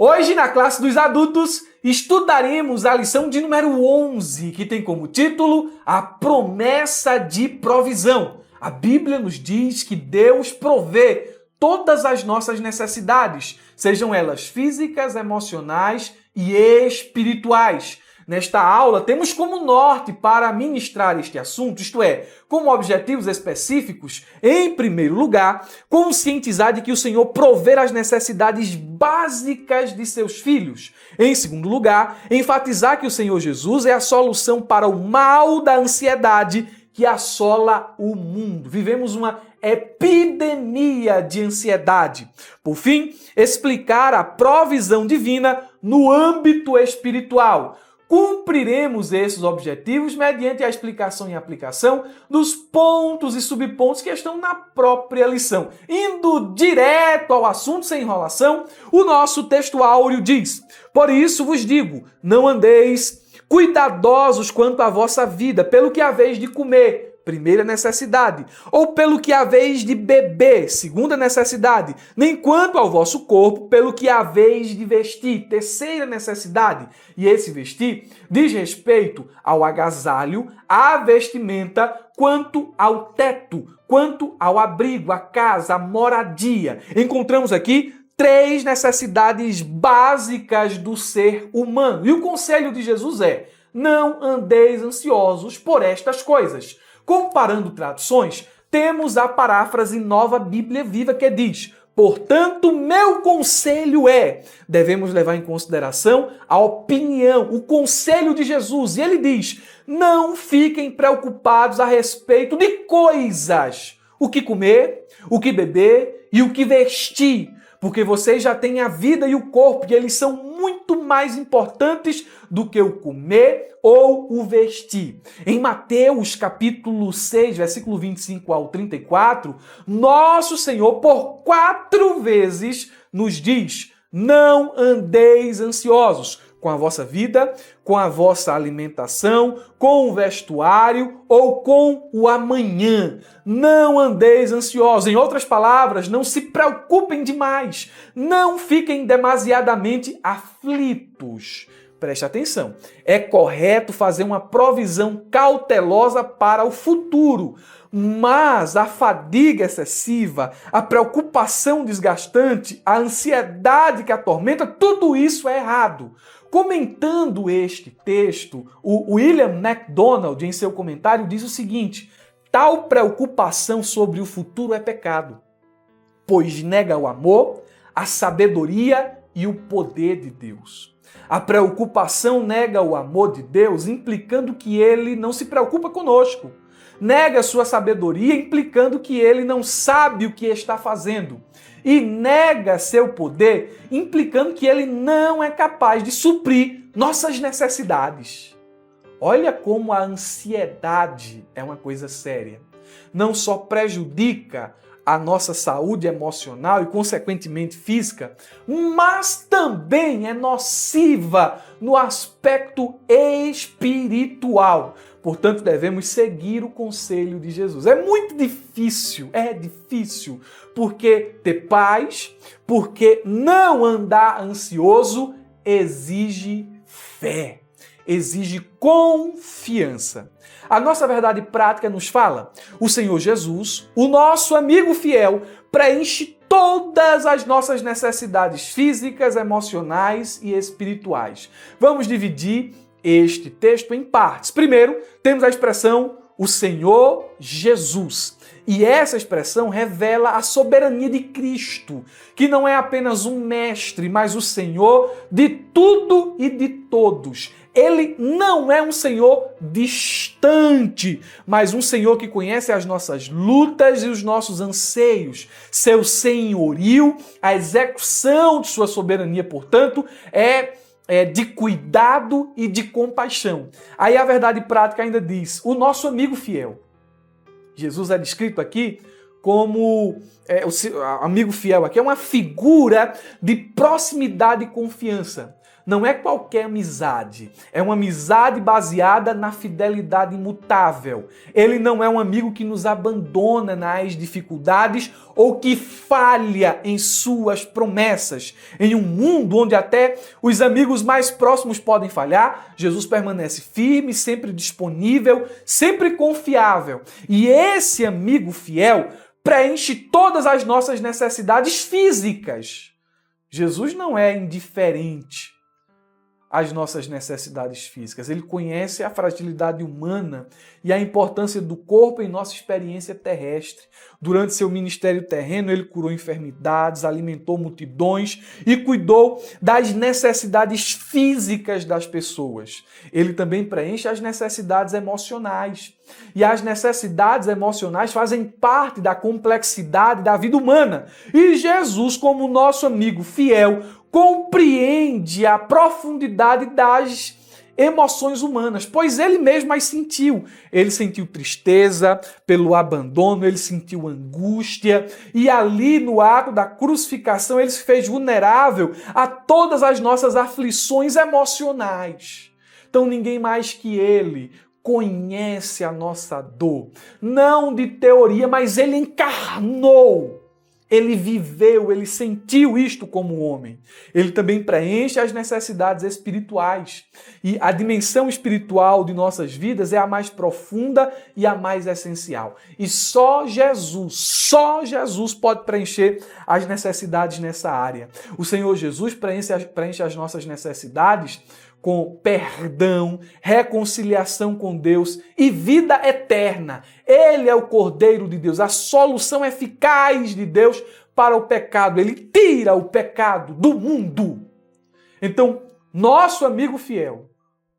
Hoje, na classe dos adultos, estudaremos a lição de número 11, que tem como título A Promessa de Provisão. A Bíblia nos diz que Deus provê todas as nossas necessidades, sejam elas físicas, emocionais e espirituais. Nesta aula, temos como norte para ministrar este assunto, isto é, como objetivos específicos, em primeiro lugar, conscientizar de que o Senhor provê as necessidades básicas de seus filhos. Em segundo lugar, enfatizar que o Senhor Jesus é a solução para o mal da ansiedade que assola o mundo. Vivemos uma epidemia de ansiedade. Por fim, explicar a provisão divina no âmbito espiritual. Cumpriremos esses objetivos mediante a explicação e aplicação dos pontos e subpontos que estão na própria lição. Indo direto ao assunto sem enrolação, o nosso texto áureo diz: Por isso vos digo, não andeis cuidadosos quanto à vossa vida, pelo que haveis de comer, primeira necessidade, ou pelo que haveis de beber, segunda necessidade, nem quanto ao vosso corpo, pelo que haveis de vestir, terceira necessidade. E esse vestir diz respeito ao agasalho, à vestimenta, quanto ao teto, quanto ao abrigo, à casa, à moradia. Encontramos aqui três necessidades básicas do ser humano. E o conselho de Jesus é: não andeis ansiosos por estas coisas. Comparando traduções, temos a paráfrase Nova Bíblia Viva que diz: portanto, meu conselho é... Devemos levar em consideração a opinião, o conselho de Jesus. E ele diz: não fiquem preocupados a respeito de coisas. O que comer, o que beber e o que vestir. Porque vocês já têm a vida e o corpo, e eles são muito mais importantes do que o comer ou o vestir. Em Mateus capítulo 6, versículo 25 ao 34, nosso Senhor por 4 vezes nos diz: não andeis ansiosos com a vossa vida, com a vossa alimentação, com o vestuário ou com o amanhã. Não andeis ansiosos. Em outras palavras, não se preocupem demais. Não fiquem demasiadamente aflitos. Preste atenção. É correto fazer uma provisão cautelosa para o futuro, mas a fadiga excessiva, a preocupação desgastante, a ansiedade que atormenta, tudo isso é errado. Comentando este texto, o William MacDonald, em seu comentário, diz o seguinte: tal preocupação sobre o futuro é pecado, pois nega o amor, a sabedoria e o poder de Deus. A preocupação nega o amor de Deus, implicando que ele não se preocupa conosco. Nega sua sabedoria, implicando que ele não sabe o que está fazendo. E nega seu poder, implicando que ele não é capaz de suprir nossas necessidades. Olha como a ansiedade é uma coisa séria. Não só prejudica a nossa saúde emocional e, consequentemente, física, mas também é nociva no aspecto espiritual. Portanto, devemos seguir o conselho de Jesus. É muito difícil, porque ter paz, porque não andar ansioso exige fé, exige confiança. A nossa verdade prática nos fala: o Senhor Jesus, o nosso amigo fiel, preenche todas as nossas necessidades físicas, emocionais e espirituais. Vamos dividir este texto em partes. Primeiro, temos a expressão o Senhor Jesus. E essa expressão revela a soberania de Cristo, que não é apenas um mestre, mas o Senhor de tudo e de todos. Ele não é um Senhor distante, mas um Senhor que conhece as nossas lutas e os nossos anseios. Seu senhorio, a execução de sua soberania, portanto, é de cuidado e de compaixão. Aí a verdade prática ainda diz: o nosso amigo fiel. Jesus é descrito aqui como o amigo fiel aqui é uma figura de proximidade e confiança. Não é qualquer amizade, é uma amizade baseada na fidelidade imutável. Ele não é um amigo que nos abandona nas dificuldades ou que falha em suas promessas. Em um mundo onde até os amigos mais próximos podem falhar, Jesus permanece firme, sempre disponível, sempre confiável. E esse amigo fiel preenche todas as nossas necessidades físicas. Jesus não é indiferente às nossas necessidades físicas. Ele conhece a fragilidade humana e a importância do corpo em nossa experiência terrestre. Durante seu ministério terreno, ele curou enfermidades, alimentou multidões e cuidou das necessidades físicas das pessoas. Ele também preenche as necessidades emocionais. E as necessidades emocionais fazem parte da complexidade da vida humana. E Jesus, como nosso amigo fiel, compreende a profundidade das emoções humanas, pois ele mesmo as sentiu. Ele sentiu tristeza pelo abandono, ele sentiu angústia, e ali no ato da crucificação ele se fez vulnerável a todas as nossas aflições emocionais. Então ninguém mais que ele conhece a nossa dor, não de teoria, mas ele encarnou. Ele viveu, ele sentiu isto como homem. Ele também preenche as necessidades espirituais. E a dimensão espiritual de nossas vidas é a mais profunda e a mais essencial. E só Jesus pode preencher as necessidades nessa área. O Senhor Jesus preenche as nossas necessidades com perdão, reconciliação com Deus e vida eterna. Ele é o Cordeiro de Deus, a solução eficaz de Deus para o pecado. Ele tira o pecado do mundo. Então, nosso amigo fiel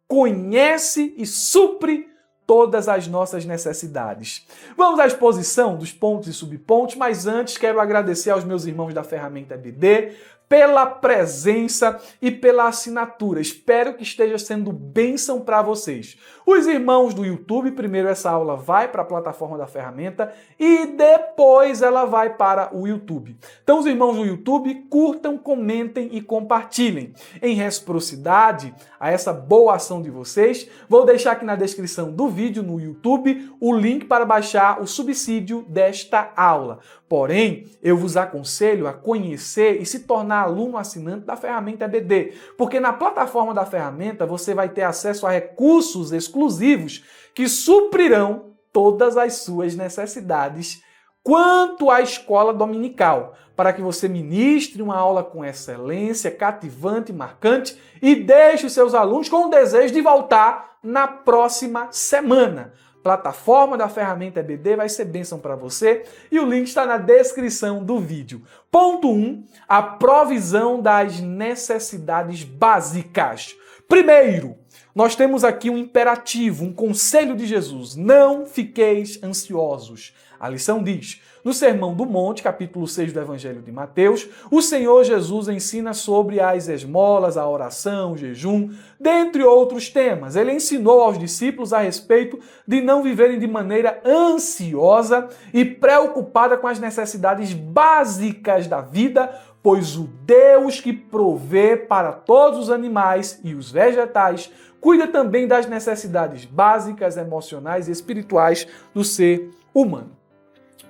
conhece e supre todas as nossas necessidades. Vamos à exposição dos pontos e subpontos, mas antes quero agradecer aos meus irmãos da Ferramenta EBD pela presença e pela assinatura. Espero que esteja sendo bênção para vocês. Os irmãos do YouTube, primeiro essa aula vai para a plataforma da Ferramenta e depois ela vai para o YouTube. Então os irmãos do YouTube, curtam, comentem e compartilhem. Em reciprocidade a essa boa ação de vocês, vou deixar aqui na descrição do vídeo no YouTube o link para baixar o subsídio desta aula. Porém, eu vos aconselho a conhecer e se tornar aluno assinante da Ferramenta EBD, porque na plataforma da Ferramenta você vai ter acesso a recursos exclusivos que suprirão todas as suas necessidades quanto à escola dominical, para que você ministre uma aula com excelência, cativante, marcante e deixe os seus alunos com o desejo de voltar na próxima semana. Plataforma da Ferramenta EBD vai ser bênção para você e o link está na descrição do vídeo. Ponto 1, a provisão das necessidades básicas. Primeiro, nós temos aqui um imperativo, um conselho de Jesus. Não fiqueis ansiosos. A lição diz, no Sermão do Monte, capítulo 6 do Evangelho de Mateus, o Senhor Jesus ensina sobre as esmolas, a oração, o jejum, dentre outros temas. Ele ensinou aos discípulos a respeito de não viverem de maneira ansiosa e preocupada com as necessidades básicas da vida, pois o Deus que provê para todos os animais e os vegetais cuida também das necessidades básicas, emocionais e espirituais do ser humano.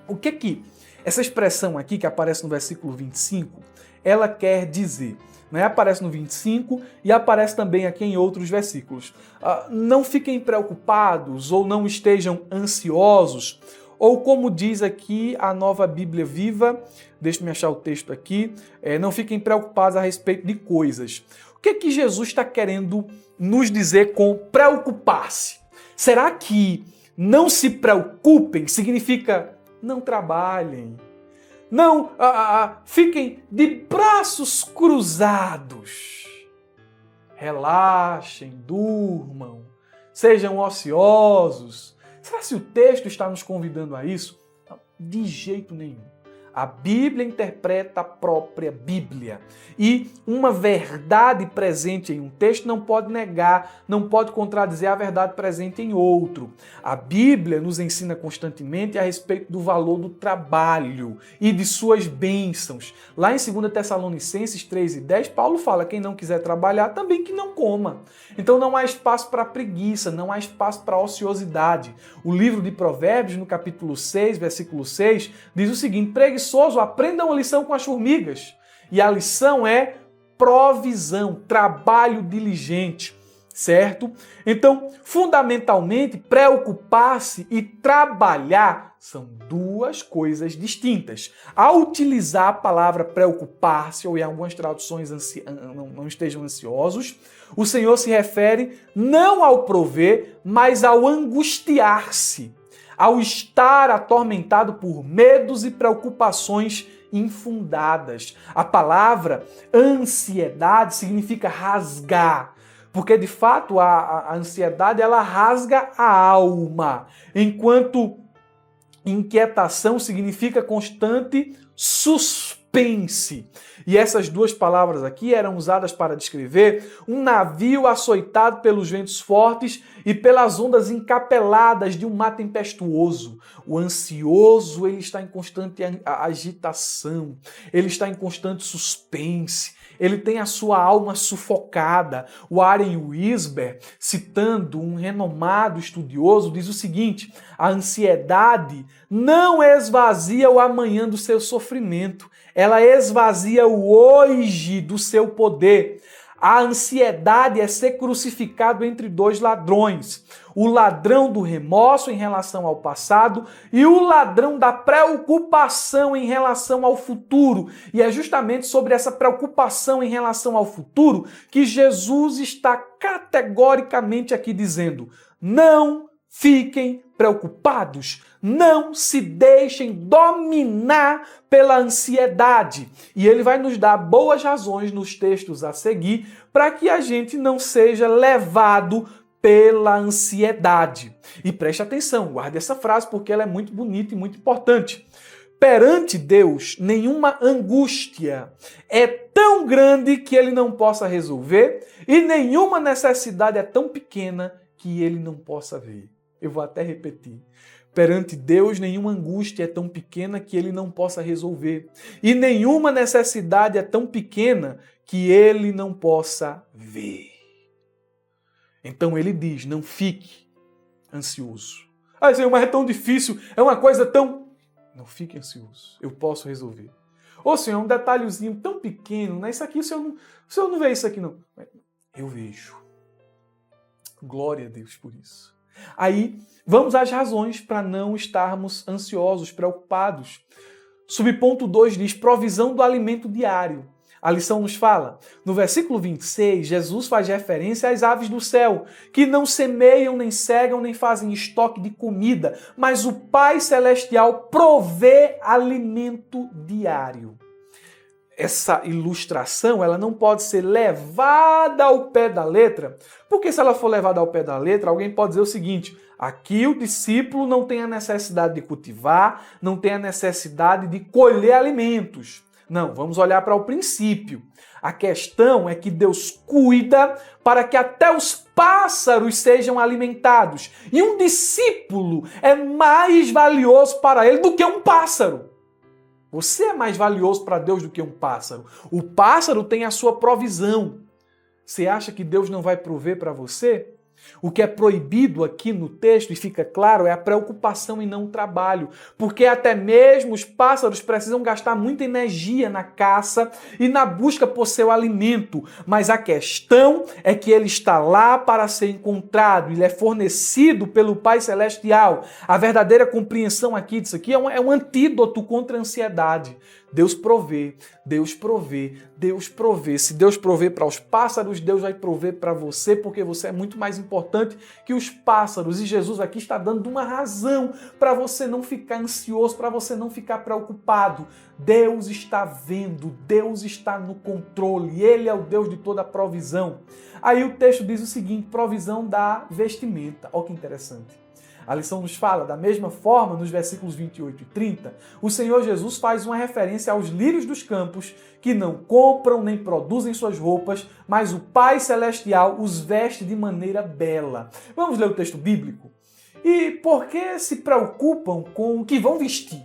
O que essa expressão aqui que aparece no versículo 25, ela quer dizer? Aparece no 25 e aparece também aqui em outros versículos. Não fiquem preocupados ou não estejam ansiosos, ou como diz aqui a Nova Bíblia Viva, deixa-me achar o texto aqui, não fiquem preocupados a respeito de coisas. O que Jesus está querendo nos dizer com preocupar-se? Será que não se preocupem significa não trabalhem, não fiquem de braços cruzados, relaxem, durmam, sejam ociosos? Será que o texto está nos convidando a isso? Não, de jeito nenhum. A Bíblia interpreta a própria Bíblia. E uma verdade presente em um texto não pode negar, não pode contradizer a verdade presente em outro. A Bíblia nos ensina constantemente a respeito do valor do trabalho e de suas bênçãos. Lá em 2 Tessalonicenses 3:10, Paulo fala: quem não quiser trabalhar, também que não coma. Então não há espaço para preguiça, não há espaço para ociosidade. O livro de Provérbios, no capítulo 6, versículo 6, diz o seguinte: preguiçoso, aprenda uma lição com as formigas. E a lição é provisão, trabalho diligente, certo? Então, fundamentalmente, preocupar-se e trabalhar são duas coisas distintas. Ao utilizar a palavra preocupar-se, ou em algumas traduções não estejam ansiosos, o Senhor se refere não ao prover, mas ao angustiar-se, ao estar atormentado por medos e preocupações infundadas. A palavra ansiedade significa rasgar, porque de fato a ansiedade ela rasga a alma, enquanto inquietação significa constante suspense. E essas duas palavras aqui eram usadas para descrever um navio açoitado pelos ventos fortes e pelas ondas encapeladas de um mar tempestuoso. O ansioso, ele está em constante agitação, ele está em constante suspense, ele tem a sua alma sufocada. O Warren Wiersbe, citando um renomado estudioso, diz o seguinte: a ansiedade não esvazia o amanhã do seu sofrimento, ela esvazia o hoje do seu poder. A ansiedade é ser crucificado entre dois ladrões. O ladrão do remorso em relação ao passado e o ladrão da preocupação em relação ao futuro. E é justamente sobre essa preocupação em relação ao futuro que Jesus está categoricamente aqui dizendo: não fiquem preocupados, não se deixem dominar pela ansiedade. E ele vai nos dar boas razões nos textos a seguir para que a gente não seja levado pela ansiedade. E preste atenção, guarde essa frase porque ela é muito bonita e muito importante. Perante Deus, nenhuma angústia é tão grande que ele não possa resolver e nenhuma necessidade é tão pequena que ele não possa ver. Eu vou até repetir. Perante Deus, nenhuma angústia é tão pequena que ele não possa resolver. E nenhuma necessidade é tão pequena que ele não possa ver. Então ele diz: não fique ansioso. Ah, Senhor, mas é tão difícil, é uma coisa tão... Não fique ansioso, eu posso resolver. Ô Senhor, um detalhezinho tão pequeno, né? Isso aqui, o Senhor não vê isso aqui não. Eu vejo. Glória a Deus por isso. Aí, vamos às razões para não estarmos ansiosos, preocupados. Subponto 2 diz: provisão do alimento diário. A lição nos fala, no versículo 26, Jesus faz referência às aves do céu, que não semeiam, nem cegam, nem fazem estoque de comida, mas o Pai Celestial provê alimento diário. Essa ilustração ela não pode ser levada ao pé da letra, porque se ela for levada ao pé da letra, alguém pode dizer o seguinte: aqui o discípulo não tem a necessidade de cultivar, não tem a necessidade de colher alimentos. Não, vamos olhar para o princípio. A questão é que Deus cuida para que até os pássaros sejam alimentados. E um discípulo é mais valioso para ele do que um pássaro. Você é mais valioso para Deus do que um pássaro. O pássaro tem a sua provisão. Você acha que Deus não vai prover para você? O que é proibido aqui no texto, e fica claro, é a preocupação e não o trabalho. Porque até mesmo os pássaros precisam gastar muita energia na caça e na busca por seu alimento. Mas a questão é que ele está lá para ser encontrado. Ele é fornecido pelo Pai Celestial. A verdadeira compreensão aqui disso aqui é um antídoto contra a ansiedade. Deus provê, Deus provê, Deus provê. Se Deus provê para os pássaros, Deus vai prover para você, porque você é muito mais importante que os pássaros. E Jesus aqui está dando uma razão para você não ficar ansioso, para você não ficar preocupado. Deus está vendo, Deus está no controle, Ele é o Deus de toda a provisão. Aí o texto diz o seguinte: provisão da vestimenta. Olha que interessante. A lição nos fala, da mesma forma, nos versículos 28 e 30, o Senhor Jesus faz uma referência aos lírios dos campos, que não compram nem produzem suas roupas, mas o Pai Celestial os veste de maneira bela. Vamos ler o texto bíblico? E por que se preocupam com o que vão vestir?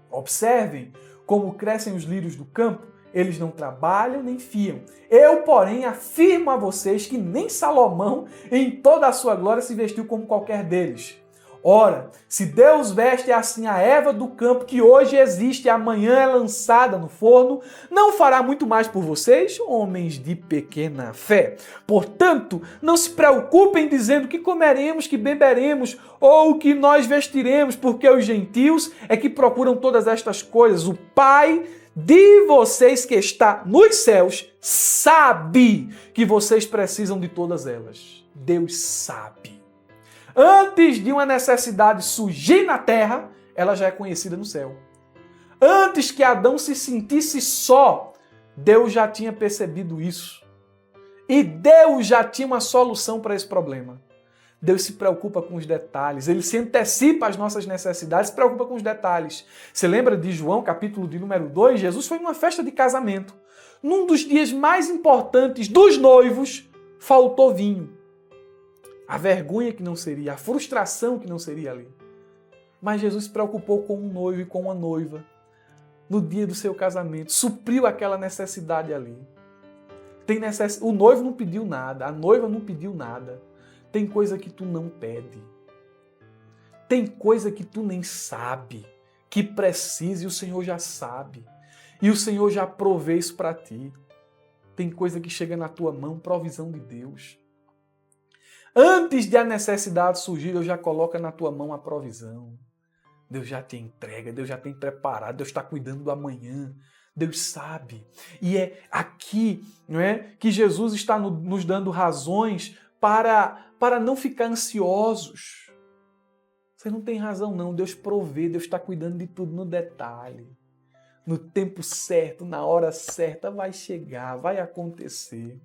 Observem como crescem os lírios do campo. Eles não trabalham nem fiam. Eu, porém, afirmo a vocês que nem Salomão, em toda a sua glória, se vestiu como qualquer deles. Ora, se Deus veste assim a erva do campo, que hoje existe e amanhã é lançada no forno, não fará muito mais por vocês, homens de pequena fé. Portanto, não se preocupem dizendo que comeremos, que beberemos ou que nós vestiremos, porque os gentios é que procuram todas estas coisas. O Pai de vocês que está nos céus sabe que vocês precisam de todas elas. Deus sabe. Antes de uma necessidade surgir na terra, ela já é conhecida no céu. Antes que Adão se sentisse só, Deus já tinha percebido isso. E Deus já tinha uma solução para esse problema. Deus se preocupa com os detalhes, Ele se antecipa às nossas necessidades, se preocupa com os detalhes. Você lembra de João, capítulo de número 2? Jesus foi numa festa de casamento. Num dos dias mais importantes dos noivos, faltou vinho. A vergonha que não seria, a frustração que não seria ali. Mas Jesus se preocupou com um noivo e com uma noiva. No dia do seu casamento, supriu aquela necessidade ali. O noivo não pediu nada, a noiva não pediu nada. Tem coisa que tu não pede. Tem coisa que tu nem sabe, que precisa e o Senhor já sabe. E o Senhor já provê isso para ti. Tem coisa que chega na tua mão, provisão de Deus. Antes de a necessidade surgir, Deus já coloca na tua mão a provisão. Deus já te entrega, Deus já tem preparado, Deus está cuidando do amanhã. Deus sabe. E é aqui, não é, que Jesus está nos dando razões para não ficar ansiosos. Você não tem razão não, Deus provê, Deus está cuidando de tudo no detalhe. No tempo certo, na hora certa, vai chegar, vai acontecer.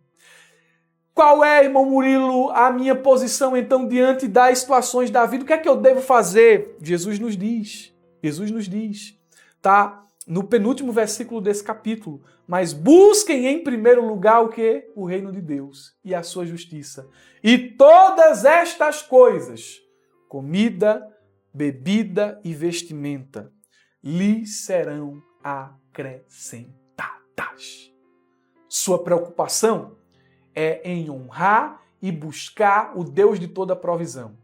Qual é, irmão Murilo, a minha posição então diante das situações da vida? O que é que eu devo fazer? Jesus nos diz, tá? No penúltimo versículo desse capítulo, mas busquem em primeiro lugar o quê? O reino de Deus e a sua justiça. E todas estas coisas, comida, bebida e vestimenta, lhe serão acrescentadas. Sua preocupação é em honrar e buscar o Deus de toda provisão.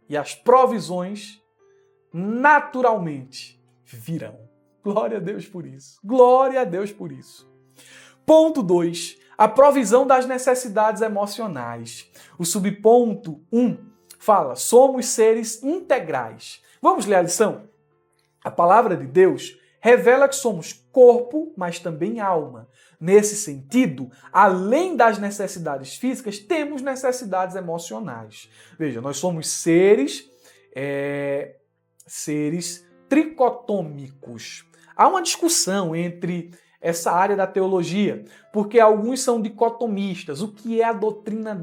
E as provisões, naturalmente, virão. Glória a Deus por isso. Glória a Deus por isso. Ponto 2. A provisão das necessidades emocionais. O subponto 1 fala, somos seres integrais. Vamos ler a lição? A palavra de Deus revela que somos corpo, mas também alma. Nesse sentido, além das necessidades físicas, temos necessidades emocionais. Veja, nós somos seres tricotômicos. Há uma discussão entre essa área da teologia, porque alguns são dicotomistas. O que é a doutrina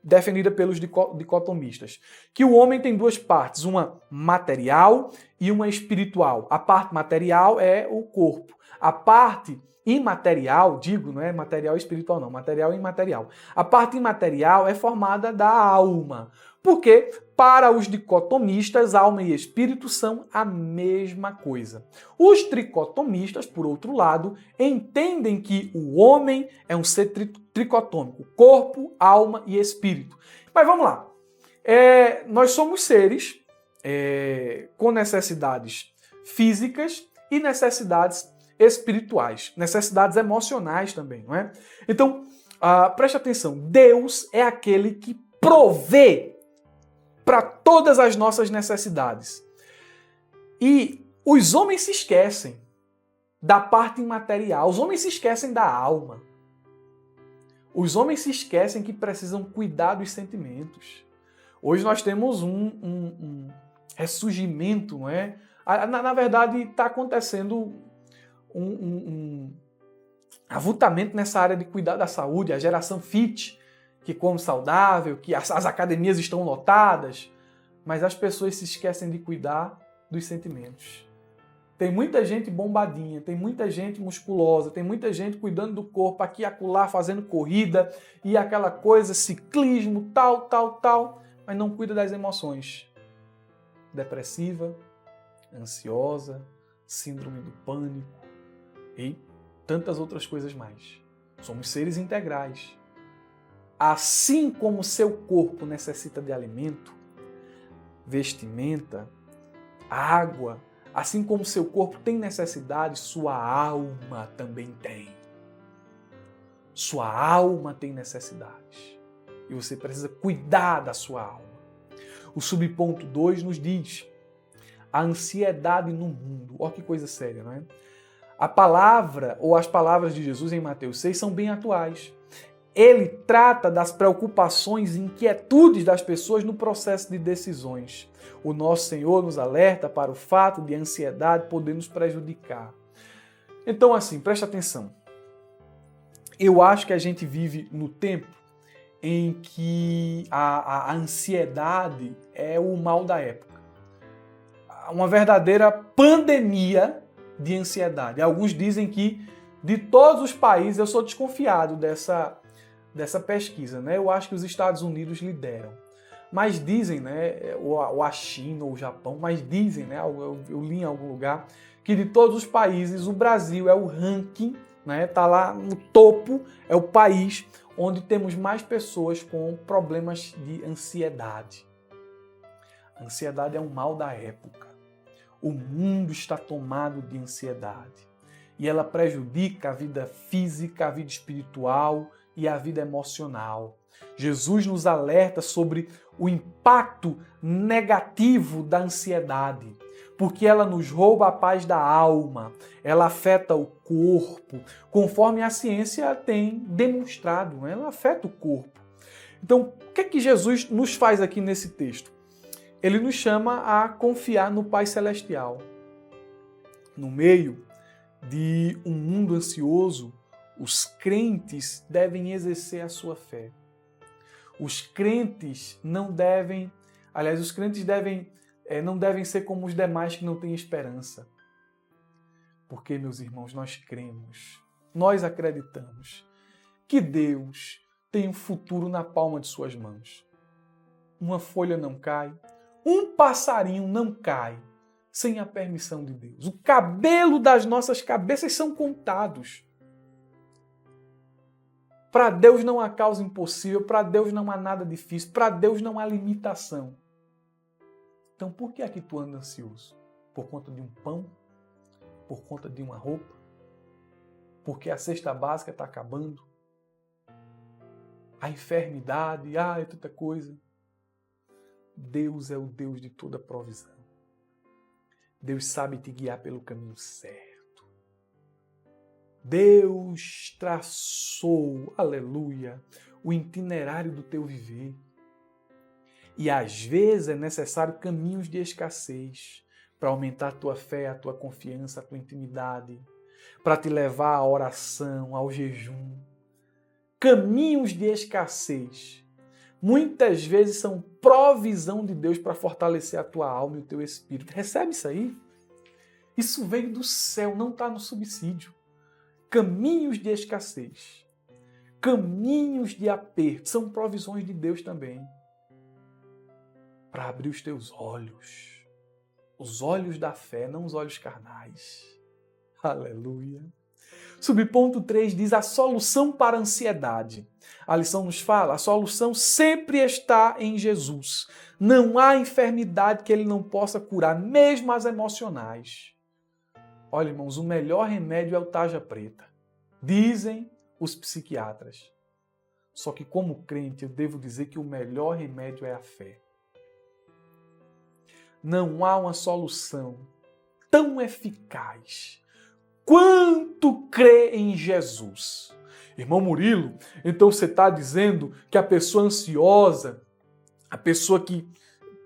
defendida pelos dicotomistas? Que o homem tem duas partes, uma material e uma espiritual. A parte material é o corpo. A parte imaterial, não é material e espiritual não, material e imaterial. A parte imaterial é formada da alma. Porque, para os dicotomistas, alma e espírito são a mesma coisa. Os tricotomistas, por outro lado, entendem que o homem é um ser tricotômico, corpo, alma e espírito. Mas vamos lá. Nós somos seres com necessidades físicas e necessidades espirituais, necessidades emocionais também, não é? Então, preste atenção, Deus é aquele que provê para todas as nossas necessidades. E os homens se esquecem da parte imaterial, os homens se esquecem da alma. Os homens se esquecem que precisam cuidar dos sentimentos. Hoje nós temos um ressurgimento, não é? Na verdade, está acontecendo um avultamento nessa área de cuidar da saúde, a geração fit, que come saudável, que as academias estão lotadas, mas as pessoas se esquecem de cuidar dos sentimentos. Tem muita gente bombadinha, tem muita gente musculosa, tem muita gente cuidando do corpo, aqui e acolá, fazendo corrida e aquela coisa, ciclismo, tal, mas não cuida das emoções. Depressiva, ansiosa, síndrome do pânico e tantas outras coisas mais. Somos seres integrais. Assim como seu corpo necessita de alimento, vestimenta, água, assim como seu corpo tem necessidade, sua alma também tem. Sua alma tem necessidades. E você precisa cuidar da sua alma. O subponto 2 nos diz a ansiedade no mundo. Olha que coisa séria, não é? A palavra, ou as palavras de Jesus em Mateus 6 são bem atuais. Ele trata das preocupações e inquietudes das pessoas no processo de decisões. O nosso Senhor nos alerta para o fato de a ansiedade poder nos prejudicar. Então, assim, preste atenção. Eu acho que a gente vive no tempo em que a ansiedade é o mal da época. Uma verdadeira pandemia de ansiedade. Alguns dizem que de todos os países, eu sou desconfiado dessa pesquisa, né? Eu acho que os Estados Unidos lideram. Mas dizem, né, ou a China ou o Japão, mas dizem, né, eu li em algum lugar, que de todos os países, o Brasil é o ranking, né, tá lá no topo, é o país onde temos mais pessoas com problemas de ansiedade. A ansiedade é um mal da época. O mundo está tomado de ansiedade. E ela prejudica a vida física, a vida espiritual e a vida emocional. Jesus nos alerta sobre o impacto negativo da ansiedade, porque ela nos rouba a paz da alma, ela afeta o corpo, conforme a ciência tem demonstrado, ela afeta o corpo. Então, o que é que Jesus nos faz aqui nesse texto? Ele nos chama a confiar no Pai Celestial. No meio de um mundo ansioso, os crentes devem exercer a sua fé. Os crentes não devem ser como os demais que não têm esperança. Porque, meus irmãos, nós cremos, nós acreditamos que Deus tem um futuro na palma de suas mãos. Uma folha não cai, um passarinho não cai sem a permissão de Deus. O cabelo das nossas cabeças são contados. Para Deus não há causa impossível, para Deus não há nada difícil, para Deus não há limitação. Então por que é que tu anda ansioso? Por conta de um pão? Por conta de uma roupa? Porque a cesta básica está acabando? A enfermidade, é tanta coisa. Deus é o Deus de toda provisão. Deus sabe te guiar pelo caminho certo. Deus traçou, aleluia, o itinerário do teu viver. E às vezes é necessário caminhos de escassez para aumentar a tua fé, a tua confiança, a tua intimidade, para te levar à oração, ao jejum. Caminhos de escassez muitas vezes são provisão de Deus para fortalecer a tua alma e o teu espírito. Recebe isso aí? Isso veio do céu, não está no subsídio. Caminhos de escassez, caminhos de aperto, são provisões de Deus também. Para abrir os teus olhos, os olhos da fé, não os olhos carnais. Aleluia. Subponto 3 diz a solução para a ansiedade. A lição nos fala, a solução sempre está em Jesus. Não há enfermidade que Ele não possa curar, mesmo as emocionais. Olha, irmãos, o melhor remédio é o tarja preta. Dizem os psiquiatras. Só que como crente, eu devo dizer que o melhor remédio é a fé. Não há uma solução tão eficaz quanto crer em Jesus. Irmão Murilo, então você está dizendo que a pessoa ansiosa, a pessoa que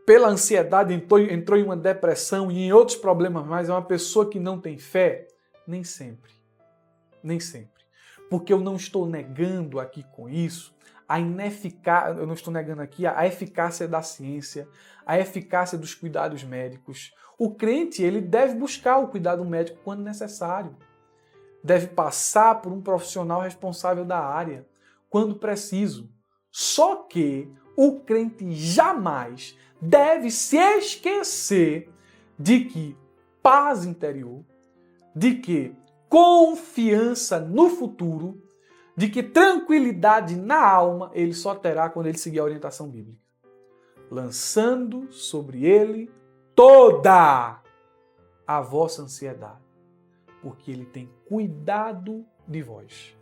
pela ansiedade entrou em uma depressão e em outros problemas mais, é uma pessoa que não tem fé? Nem sempre. Nem sempre. Porque eu não estou negando aqui com isso eu não estou negando aqui, a eficácia da ciência, a eficácia dos cuidados médicos. O crente, ele deve buscar o cuidado médico quando necessário. Deve passar por um profissional responsável da área, quando preciso. Só que o crente jamais deve se esquecer de que paz interior, de que confiança no futuro, de que tranquilidade na alma ele só terá quando ele seguir a orientação bíblica. Lançando sobre ele toda a vossa ansiedade, porque ele tem cuidado de vós.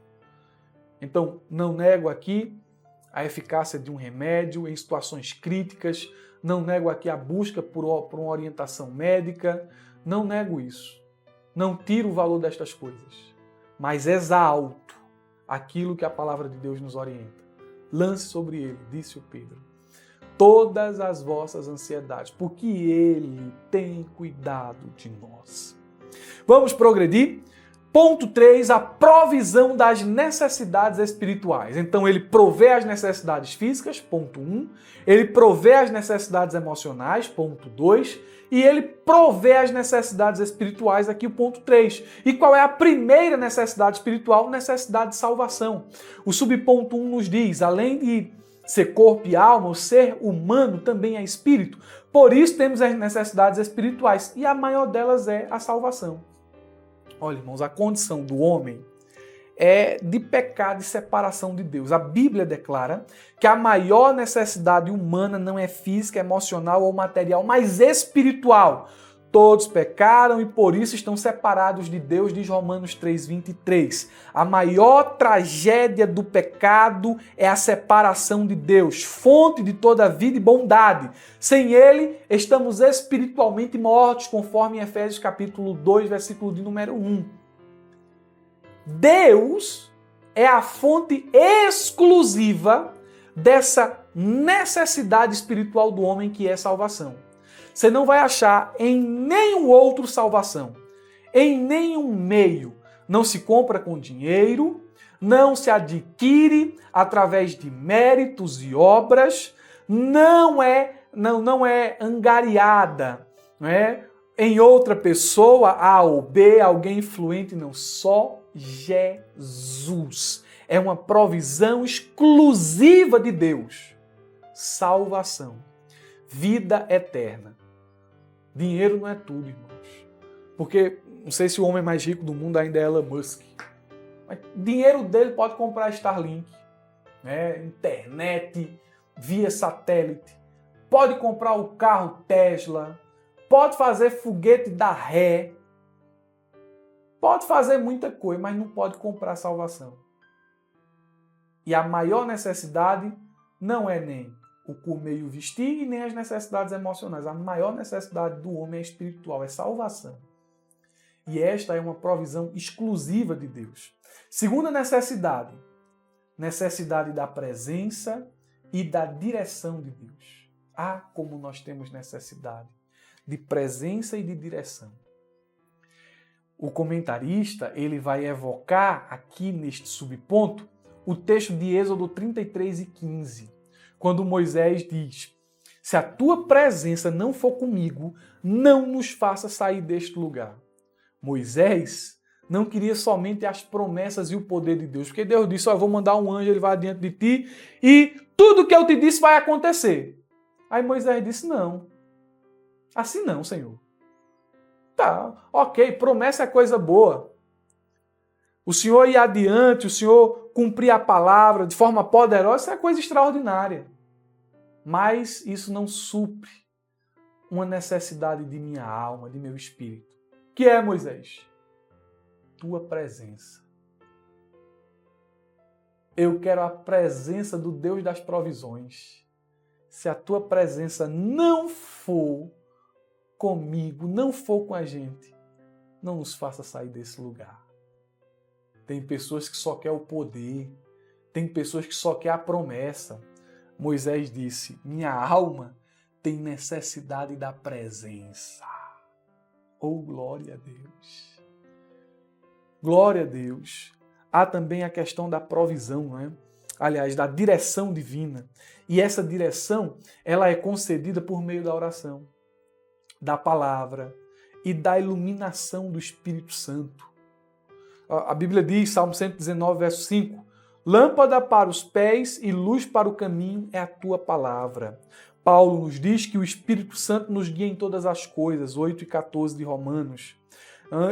Então, não nego aqui a eficácia de um remédio em situações críticas, não nego aqui a busca por uma orientação médica, não nego isso. Não tiro o valor destas coisas, mas exalto aquilo que a palavra de Deus nos orienta. Lance sobre ele, disse o Pedro, todas as vossas ansiedades, porque ele tem cuidado de nós. Vamos progredir? Ponto 3, a provisão das necessidades espirituais. Então, ele provê as necessidades físicas, ponto 1. Ele provê as necessidades emocionais, ponto 2. E ele provê as necessidades espirituais, aqui o ponto 3. E qual é a primeira necessidade espiritual? Necessidade de salvação. O subponto 1 nos diz, além de ser corpo e alma, o ser humano também é espírito. Por isso temos as necessidades espirituais. E a maior delas é a salvação. Olha, irmãos, a condição do homem é de pecado e separação de Deus. A Bíblia declara que a maior necessidade humana não é física, emocional ou material, mas espiritual. Todos pecaram e por isso estão separados de Deus, diz Romanos 3:23. A maior tragédia do pecado é a separação de Deus, fonte de toda vida e bondade. Sem Ele, estamos espiritualmente mortos, conforme em Efésios capítulo 2, versículo de número 1. Deus é a fonte exclusiva dessa necessidade espiritual do homem que é salvação. Você não vai achar em nenhum outro salvação, em nenhum meio. Não se compra com dinheiro, não se adquire através de méritos e obras, não é angariada, não é? Em outra pessoa, A ou B, alguém influente, não, só Jesus. É uma provisão exclusiva de Deus. Salvação, vida eterna. Dinheiro não é tudo, irmãos. Porque, não sei se o homem mais rico do mundo ainda é Elon Musk. Mas dinheiro dele pode comprar Starlink, né? Internet, via satélite. Pode comprar o carro Tesla. Pode fazer foguete da ré. Pode fazer muita coisa, mas não pode comprar salvação. E a maior necessidade não é nem o comer e o vestir e nem as necessidades emocionais. A maior necessidade do homem é espiritual, é salvação. E esta é uma provisão exclusiva de Deus. Segunda necessidade, necessidade da presença e da direção de Deus. Ah, como nós temos necessidade de presença e de direção. O comentarista, ele vai evocar aqui neste subponto o texto de Êxodo 33:15. Quando Moisés diz, se a tua presença não for comigo, não nos faça sair deste lugar. Moisés não queria somente as promessas e o poder de Deus, porque Deus disse, eu vou mandar um anjo, ele vai adiante de ti e tudo que eu te disse vai acontecer. Aí Moisés disse, não, assim não, Senhor. Tá, ok, promessa é coisa boa. O Senhor ir adiante, o Senhor cumprir a palavra de forma poderosa, isso é coisa extraordinária. Mas isso não supre uma necessidade de minha alma, de meu espírito. Que é, Moisés? Tua presença. Eu quero a presença do Deus das provisões. Se a tua presença não for comigo, não for com a gente, não nos faça sair desse lugar. Tem pessoas que só querem o poder, tem pessoas que só querem a promessa. Moisés disse, minha alma tem necessidade da presença. Oh, glória a Deus! Glória a Deus! Há também a questão da provisão, não é? aliás, da direção divina. E essa direção, ela é concedida por meio da oração, da palavra e da iluminação do Espírito Santo. A Bíblia diz, Salmo 119, verso 5, lâmpada para os pés e luz para o caminho é a tua palavra. Paulo nos diz que o Espírito Santo nos guia em todas as coisas, 8 e 14 de Romanos.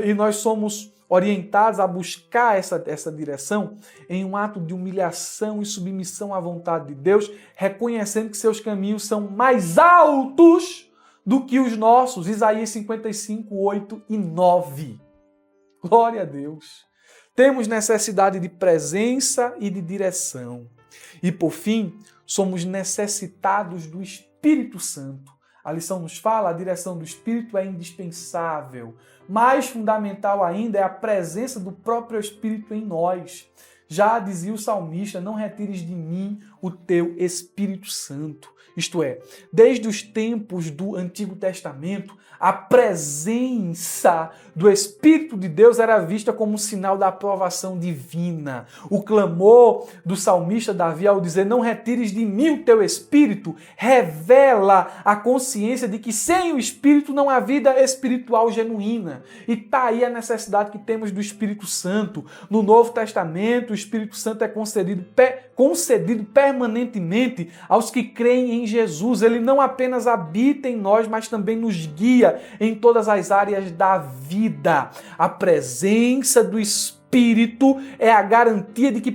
E nós somos orientados a buscar essa direção em um ato de humilhação e submissão à vontade de Deus, reconhecendo que seus caminhos são mais altos do que os nossos. Isaías 55, 8 e 9. Glória a Deus. Temos necessidade de presença e de direção. E por fim, somos necessitados do Espírito Santo. A lição nos fala, a direção do Espírito é indispensável. Mais fundamental ainda é a presença do próprio Espírito em nós. Já dizia o salmista, não retires de mim o teu Espírito Santo. Isto é, desde os tempos do Antigo Testamento, a presença do Espírito de Deus era vista como um sinal da aprovação divina. O clamor do salmista Davi ao dizer, não retires de mim o teu Espírito, revela a consciência de que sem o Espírito não há vida espiritual genuína. E está aí a necessidade que temos do Espírito Santo. No Novo Testamento, o Espírito Santo é concedido permanentemente aos que creem em Jesus. Ele não apenas habita em nós, mas também nos guia em todas as áreas da vida. A presença do Espírito é a garantia de que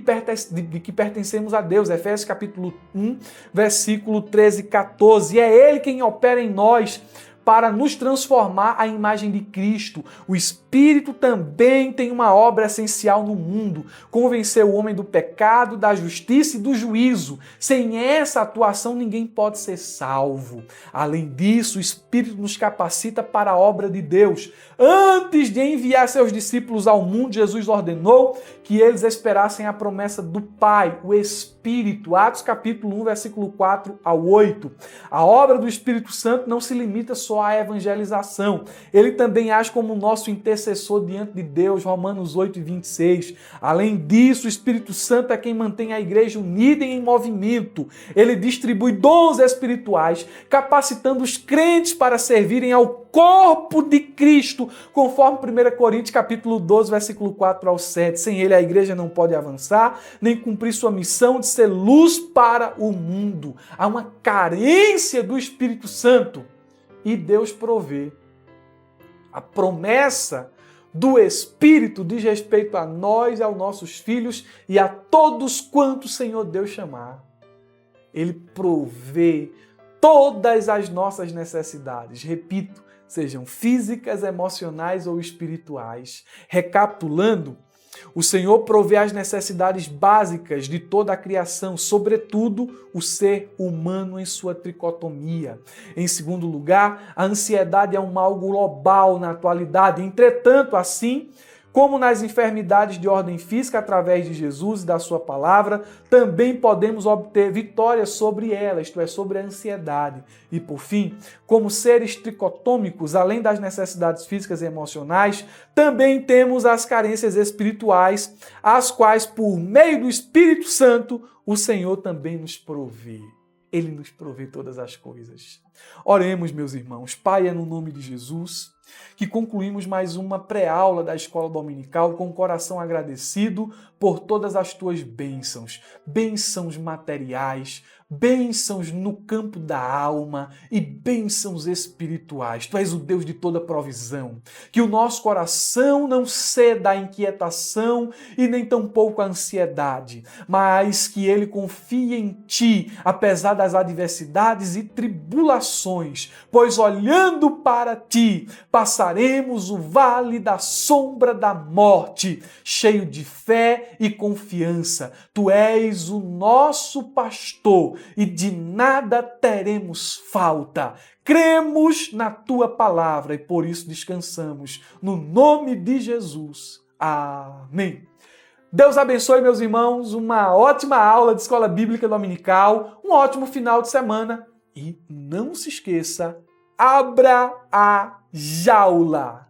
pertencemos a Deus. Efésios capítulo 1, versículo 13 e 14. É Ele quem opera em nós para nos transformar à imagem de Cristo. O Espírito também tem uma obra essencial no mundo, convencer o homem do pecado, da justiça e do juízo. Sem essa atuação, ninguém pode ser salvo. Além disso, o Espírito nos capacita para a obra de Deus. Antes de enviar seus discípulos ao mundo, Jesus ordenou que eles esperassem a promessa do Pai, o Espírito. Atos capítulo 1, versículo 4 ao 8. A obra do Espírito Santo não se limita só à evangelização. Ele também age como nosso intercessor diante de Deus, Romanos 8 e 26. Além disso, o Espírito Santo é quem mantém a igreja unida e em movimento. Ele distribui dons espirituais, capacitando os crentes para servirem ao corpo de Cristo, conforme 1 Coríntios capítulo 12, versículo 4 ao 7. Sem ele, a igreja não pode avançar, nem cumprir sua missão de ser luz para o mundo. Há uma carência do Espírito Santo e Deus provê. A promessa do Espírito diz respeito a nós, aos nossos filhos e a todos quantos o Senhor Deus chamar. Ele provê todas as nossas necessidades. Repito, sejam físicas, emocionais ou espirituais. Recapitulando, o Senhor provê as necessidades básicas de toda a criação, sobretudo o ser humano em sua tricotomia. Em segundo lugar, a ansiedade é um mal global na atualidade. Entretanto, assim como nas enfermidades de ordem física, através de Jesus e da sua palavra, também podemos obter vitória sobre ela, isto é, sobre a ansiedade. E por fim, como seres tricotômicos, além das necessidades físicas e emocionais, também temos as carências espirituais, as quais, por meio do Espírito Santo, o Senhor também nos provê. Ele nos provê todas as coisas. Oremos, meus irmãos. Pai, é no nome de Jesus que concluímos mais uma pré-aula da Escola Dominical com o coração agradecido por todas as tuas bênçãos, bênçãos materiais, bênçãos no campo da alma e bênçãos espirituais. Tu és o Deus de toda provisão. Que o nosso coração não ceda à inquietação e nem tampouco à ansiedade, mas que ele confie em Ti, apesar das adversidades e tribulações, pois olhando para Ti, passaremos o vale da sombra da morte, cheio de fé e confiança. Tu és o nosso pastor e de nada teremos falta. Cremos na Tua palavra e por isso descansamos. No nome de Jesus. Amém. Deus abençoe, meus irmãos, uma ótima aula de Escola Bíblica Dominical, um ótimo final de semana e não se esqueça, abra a jaula.